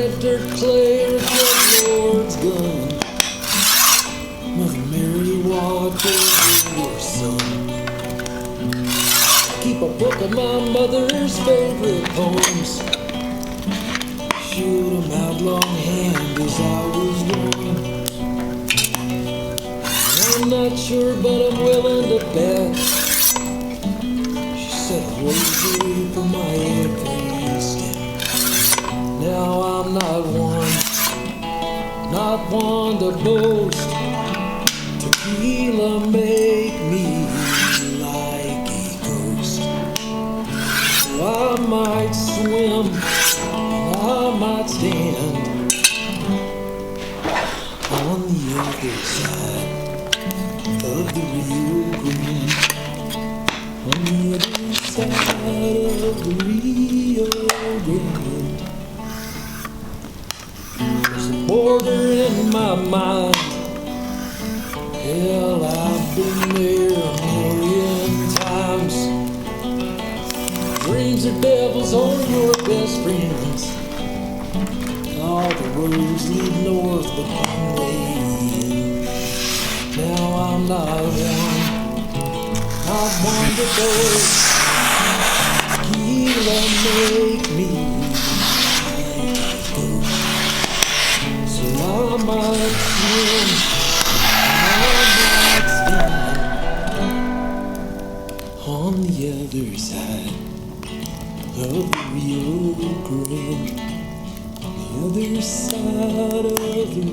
red dirt clay or good Lord's gun. Mother Mary watch over your son. Keep a book of my mother's favorite poems. Shoot 'em out longhand as I was growing. I'm not sure, but I'm willing to bet she said a rosary for my every step. Now I'm not one to boast. Tequila make me like a ghost. So I might swim, and I might stand on the other side of the Rio Grande. On the other side of the Rio Grande. There's a border in my mind. Hell, I've been there a million times. Dreams are devils or your best friends. All the roads lead north, but one way in. Now I'm not one to go. Tequila make me go. So I might swim, I might stand on the other side of the Rio Grande. The other side of the